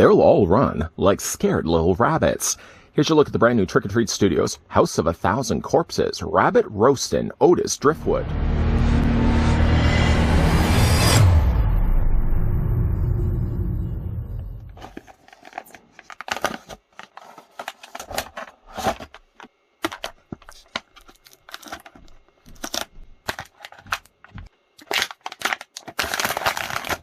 they'll all run like scared little rabbits. Here's your look at the brand new Trick or Treat Studios House of a Thousand Corpses Rabbit Roastin' Otis Driftwood.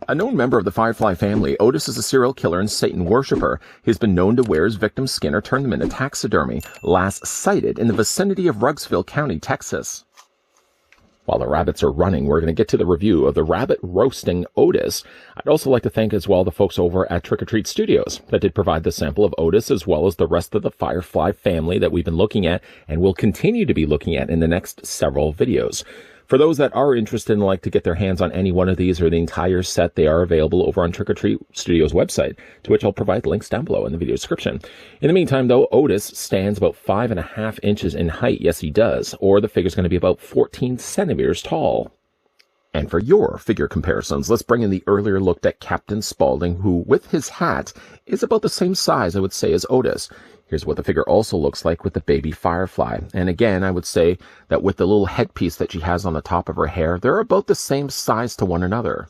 A known member of the Firefly family, Otis is a serial killer and Satan worshiper. He's been known to wear his victim's skin or turn them into taxidermy, last sighted in the vicinity of Rugsville County, Texas. While the rabbits are running, we're going to get to the review of the Rabbit Roasting Otis. I'd also like to thank as well the folks over at Trick or Treat Studios that did provide the sample of Otis, as well as the rest of the Firefly family that we've been looking at and will continue to be looking at in the next several videos. For those that are interested and like to get their hands on any one of these or the entire set, they are available over on Trick or Treat Studios' website, to which I'll provide links down below in the video description. In the meantime, though, Otis stands about 5.5 inches in height. Yes, he does. Or the figure's going to be about 14 centimeters tall. And for your figure comparisons, let's bring in the earlier looked at Captain Spaulding, who, with his hat, is about the same size, I would say, as Otis. Here's what the figure also looks like with the baby Firefly. And again, I would say that with the little headpiece that she has on the top of her hair, they're about the same size to one another.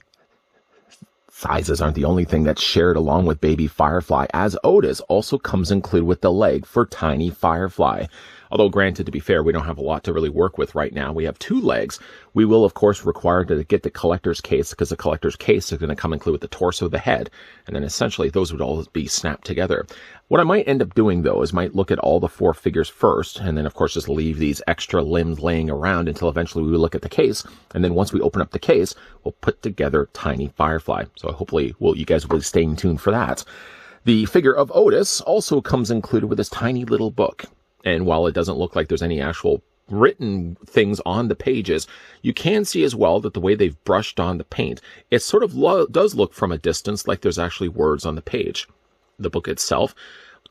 Sizes aren't the only thing that's shared along with baby Firefly, as Otis also comes included with the leg for tiny Firefly. Although granted, to be fair, we don't have a lot to really work with right now. We have 2 legs. We will, of course, require to get the collector's case, because the collector's case is going to come include with the torso, the head, and then essentially those would all be snapped together. What I might end up doing, though, is might look at all the 4 figures first, and then, of course, just leave these extra limbs laying around until eventually we look at the case. And then once we open up the case, we'll put together tiny Firefly. So hopefully you guys will be staying tuned for that. The figure of Otis also comes included with this tiny little book. And while it doesn't look like there's any actual written things on the pages, you can see as well that the way they've brushed on the paint, it sort of does look from a distance like there's actually words on the page. The book itself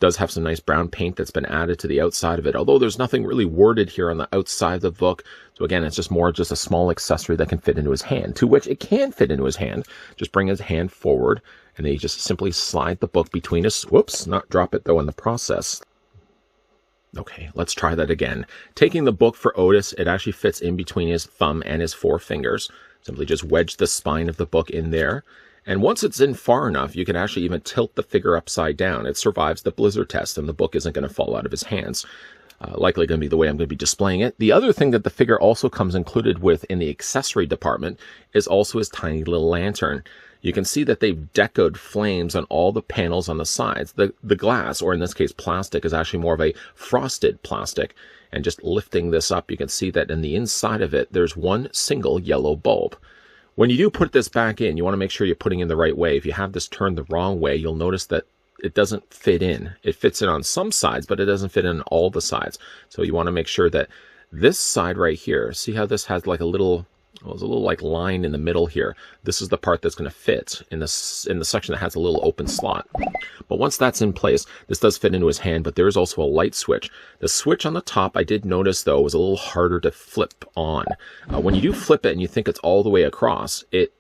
does have some nice brown paint that's been added to the outside of it, although there's nothing really worded here on the outside of the book. So again, it's just a small accessory that can fit into his hand, to which it can fit into his hand. Just bring his hand forward, and then you just simply slide the book between his, whoops, not drop it though in the process. Okay, let's try that again. Taking the book for Otis, it actually fits in between his thumb and his 4 fingers. Simply just wedge the spine of the book in there. And once it's in far enough, you can actually even tilt the figure upside down. It survives the blizzard test, and the book isn't going to fall out of his hands. Likely going to be the way I'm going to be displaying it. The other thing that the figure also comes included with in the accessory department is also his tiny little lantern. You can see that they've decoed flames on all the panels on the sides. The glass, or in this case plastic, is actually more of a frosted plastic. And just lifting this up, you can see that in the inside of it, there's one single yellow bulb. When you do put this back in, you want to make sure you're putting in the right way. If you have this turned the wrong way, you'll notice that it doesn't fit in. It fits in on some sides, but it doesn't fit in all the sides. So you want to make sure that this side right here, see how this has like a little, well, there's a little like line in the middle here. This is the part that's going to fit in the section that has a little open slot. But once that's in place, this does fit into his hand, but there is also a light switch. The switch on the top, I did notice, though, was a little harder to flip on. When you do flip it and you think it's all the way across, it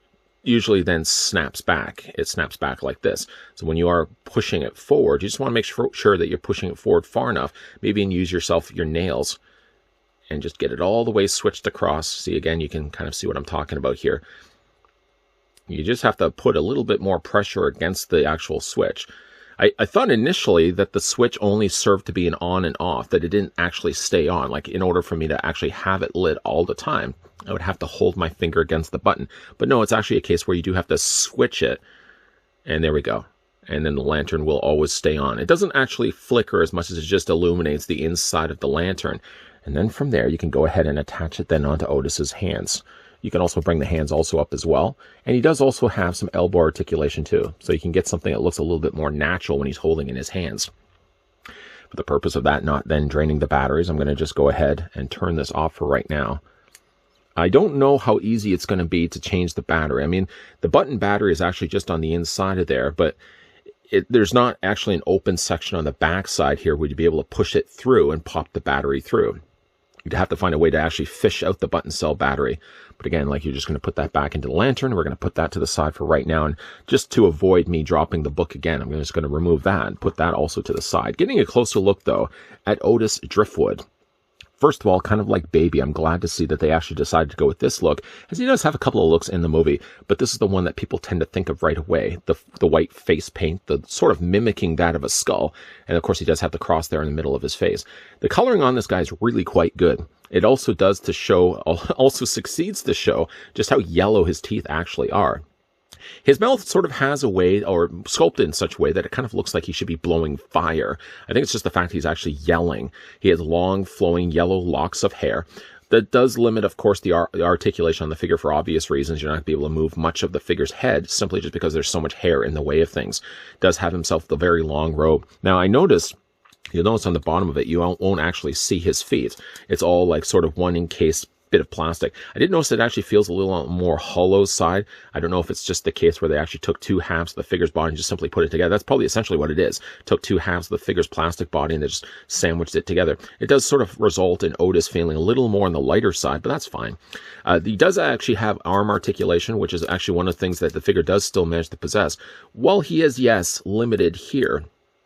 usually then snaps back. It snaps back like this. So when you are pushing it forward, you just want to make sure that you're pushing it forward far enough, maybe and use your nails, and just get it all the way switched across. See, again, you can kind of see what I'm talking about here. You just have to put a little bit more pressure against the actual switch. I thought initially that the switch only served to be an on and off, that it didn't actually stay on. Like, in order for me to actually have it lit all the time, I would have to hold my finger against the button. But no, it's actually a case where you do have to switch it. And there we go. And then the lantern will always stay on. It doesn't actually flicker as much as it just illuminates the inside of the lantern. And then from there, you can go ahead and attach it then onto Otis's hands. You can also bring the hands also up as well. And he does also have some elbow articulation too. So you can get something that looks a little bit more natural when he's holding in his hands. For the purpose of that, not then draining the batteries, I'm going to just go ahead and turn this off for right now. I don't know how easy it's going to be to change the battery. I mean, the button battery is actually just on the inside of there, but there's not actually an open section on the back side here where you'd be able to push it through and pop the battery through. You'd have to find a way to actually fish out the button cell battery. But again, like, you're just going to put that back into the lantern. We're going to put that to the side for right now. And just to avoid me dropping the book again, I'm just going to remove that and put that also to the side. Getting a closer look, though, at Otis Driftwood. First of all, kind of like Baby, I'm glad to see that they actually decided to go with this look, as he does have a couple of looks in the movie, but this is the one that people tend to think of right away. The white face paint, the sort of mimicking that of a skull, and of course he does have the cross there in the middle of his face. The coloring on this guy is really quite good. It also succeeds to show just how yellow his teeth actually are. His mouth sort of has a way, or sculpted in such a way, that it kind of looks like he should be blowing fire. I think it's just the fact he's actually yelling. He has long, flowing, yellow locks of hair. That does limit, of course, the articulation on the figure for obvious reasons. You're not going to be able to move much of the figure's head, simply just because there's so much hair in the way of things. Does have himself the very long robe. Now, you'll notice on the bottom of it, you won't actually see his feet. It's all like sort of one encased bit of plastic. I did notice it actually feels a little more hollow side. I don't know if it's just the case where they actually took two halves of the figure's body and just simply put it together. That's probably essentially what it is. Took two halves of the figure's plastic body and they just sandwiched it together. It does sort of result in Otis feeling a little more on the lighter side, but that's fine. He does actually have arm articulation, which is actually one of the things that the figure does still manage to possess. While he is, yes, limited here,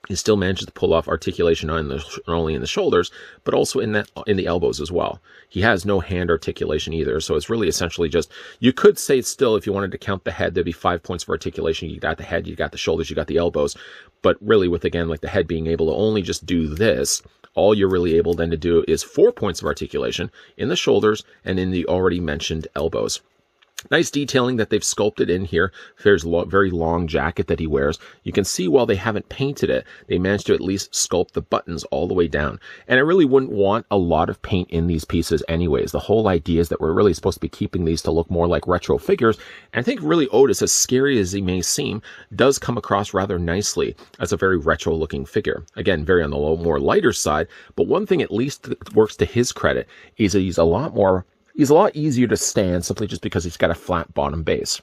he still manages to pull off articulation not only in the shoulders, but also in the elbows as well. He has no hand articulation either, so it's really essentially just, you could say still, if you wanted to count the head, there'd be 5 points of articulation. You got the head, you got the shoulders, you got the elbows. But really, with, again, like the head being able to only just do this, all you're really able then to do is 4 points of articulation in the shoulders and in the already mentioned elbows. Nice detailing that they've sculpted in here. There's a very long jacket that he wears. You can see while they haven't painted it, they managed to at least sculpt the buttons all the way down. And I really wouldn't want a lot of paint in these pieces anyways. The whole idea is that we're really supposed to be keeping these to look more like retro figures. And I think really Otis, as scary as he may seem, does come across rather nicely as a very retro looking figure. Again, very on the more lighter side. But one thing at least that works to his credit is that he's a lot easier to stand simply just because he's got a flat bottom base.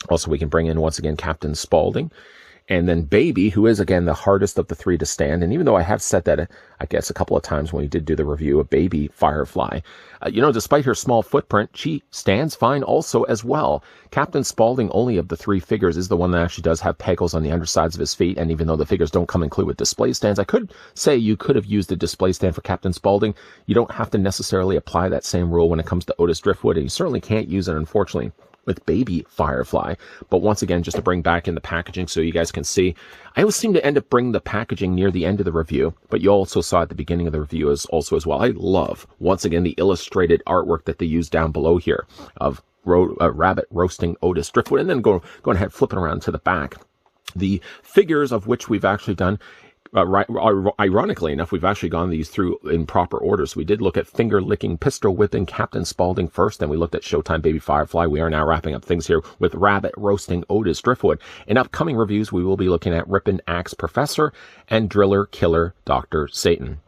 Also, we can bring in, once again, Captain Spaulding. And then Baby, who is, again, the hardest of the three to stand. And even though I have said that, I guess, a couple of times when we did do the review of Baby Firefly, despite her small footprint, she stands fine also as well. Captain Spaulding, only of the three figures, is the one that actually does have pegals on the undersides of his feet. And even though the figures don't come included with display stands, I could say you could have used a display stand for Captain Spaulding. You don't have to necessarily apply that same rule when it comes to Otis Driftwood, and you certainly can't use it, unfortunately, with Baby Firefly. But once again, just to bring back in the packaging so you guys can see, I always seem to end up bringing the packaging near the end of the review, but you also saw at the beginning of the review as well. I love, once again, the illustrated artwork that they use down below here of Rabbit roasting Otis Driftwood, and then going ahead, flipping around to the back. The figures of which we've actually done, ironically enough, we've actually gone these through in proper order. So we did look at Finger Licking, Pistol Whipping Captain Spaulding first, then we looked at Showtime Baby Firefly. We are now wrapping up things here with Rabbit roasting Otis Driftwood. In upcoming reviews, we will be looking at Rippin' Axe Professor and Driller Killer Dr. Satan.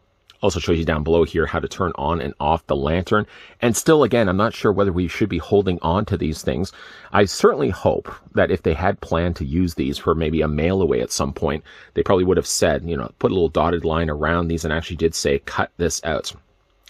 Also shows you down below here how to turn on and off the lantern. And still, again, I'm not sure whether we should be holding on to these things. I certainly hope that if they had planned to use these for maybe a mail away at some point, they probably would have said, put a little dotted line around these and actually did say, cut this out.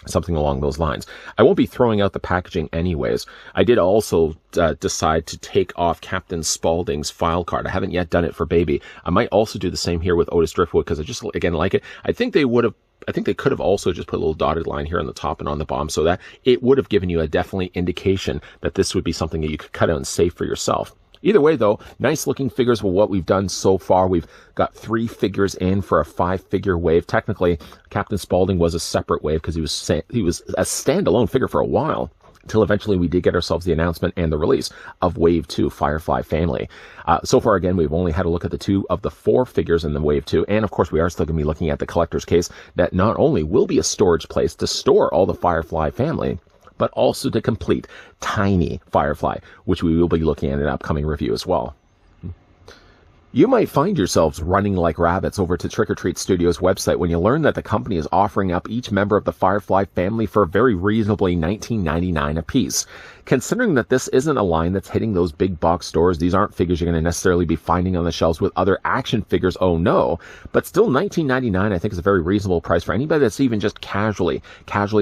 Something along those lines. I won't be throwing out the packaging anyways. I did also decide to take off Captain Spaulding's file card. I haven't yet done it for Baby. I might also do the same here with Otis Driftwood because I just, again, like it. I think they could have also just put a little dotted line here on the top and on the bottom so that it would have given you a definitely indication that this would be something that you could cut out and save for yourself. Either way, though, nice looking figures for what we've done so far. We've got 3 figures in for a 5-figure wave. Technically, Captain Spaulding was a separate wave because he was a standalone figure for a while, until eventually we did get ourselves the announcement and the release of Wave 2 Firefly Family. So far, again, we've only had a look at the 2 of the 4 figures in the Wave 2. And of course, we are still going to be looking at the collector's case that not only will be a storage place to store all the Firefly family, but also to complete Tiny Firefly, which we will be looking at in an upcoming review as well. You might find yourselves running like rabbits over to Trick or Treat Studios website when you learn that the company is offering up each member of the Firefly family for very reasonably $19.99 a piece. Considering that this isn't a line that's hitting those big box stores, these aren't figures you're going to necessarily be finding on the shelves with other action figures, oh no, but still $19.99 I think is a very reasonable price for anybody that's even just casually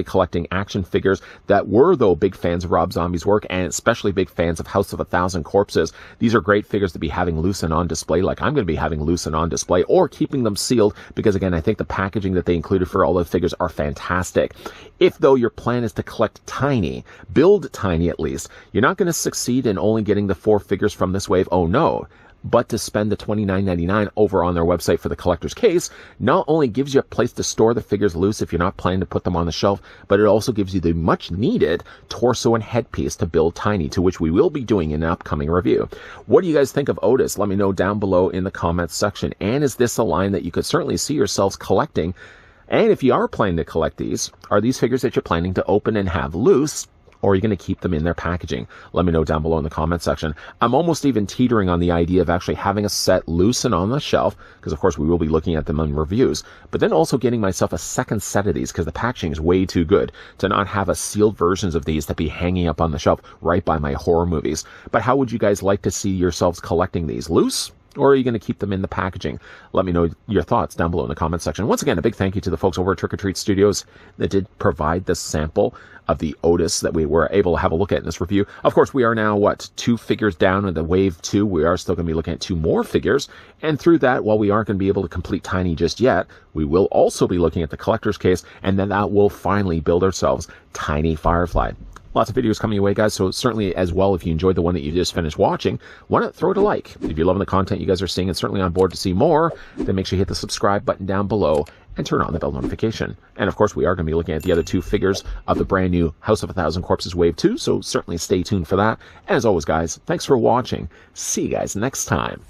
collecting action figures that were, though, big fans of Rob Zombie's work and especially big fans of House of a Thousand Corpses. These are great figures to be having loose and on display, like I'm going to be having loose and on display, or keeping them sealed, because again, I think the packaging that they included for all the figures are fantastic. If, though, your plan is to collect tiny, build tiny at least, you're not going to succeed in only getting the 4 figures from this wave, oh no. But to spend the $29.99 over on their website for the collector's case not only gives you a place to store the figures loose if you're not planning to put them on the shelf, but it also gives you the much needed torso and headpiece to build tiny, to which we will be doing in an upcoming review. What do you guys think of Otis? Let me know down below in the comments section. And is this a line that you could certainly see yourselves collecting? And if you are planning to collect these, are these figures that you're planning to open and have loose, or are you going to keep them in their packaging? Let me know down below in the comment section. I'm almost even teetering on the idea of actually having a set loose and on the shelf, because of course we will be looking at them in reviews, but then also getting myself a second set of these, because the packaging is way too good to not have a sealed versions of these that be hanging up on the shelf right by my horror movies. But how would you guys like to see yourselves collecting these? Loose? Or are you going to keep them in the packaging? Let me know your thoughts down below in the comment section. Once again, a big thank you to the folks over at Trick or Treat Studios that did provide this sample of the Otis that we were able to have a look at in this review. Of course, we are now, 2 figures down in the wave 2. We are still going to be looking at 2 more figures. And through that, while we aren't going to be able to complete Tiny just yet, we will also be looking at the collector's case, and then that will finally build ourselves Tiny Firefly. Lots of videos coming your way, guys, so certainly as well, if you enjoyed the one that you just finished watching, why not throw it a like? If you're loving the content you guys are seeing and certainly on board to see more, then make sure you hit the subscribe button down below and turn on the bell notification. And of course, we are going to be looking at the other 2 figures of the brand new House of a Thousand Corpses Wave 2, so certainly stay tuned for that. And as always, guys, thanks for watching. See you guys next time.